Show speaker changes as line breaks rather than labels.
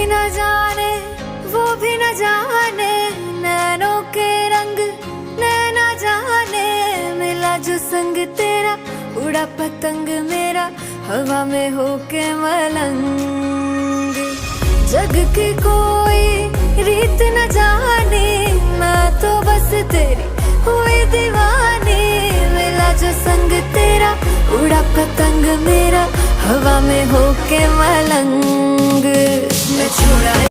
न जाने वो भी न जाने, नैनों के रंग नैना जाने। मिला जो संग तेरा उड़ा पतंग मेरा, हवा में होके मलंग। जग की कोई रीत न जाने, मैं तो बस तेरी हुई दीवानी। मिला जो संग तेरा उड़ा पतंग मेरा, हवा में होके मलंग। मैं छोड़ा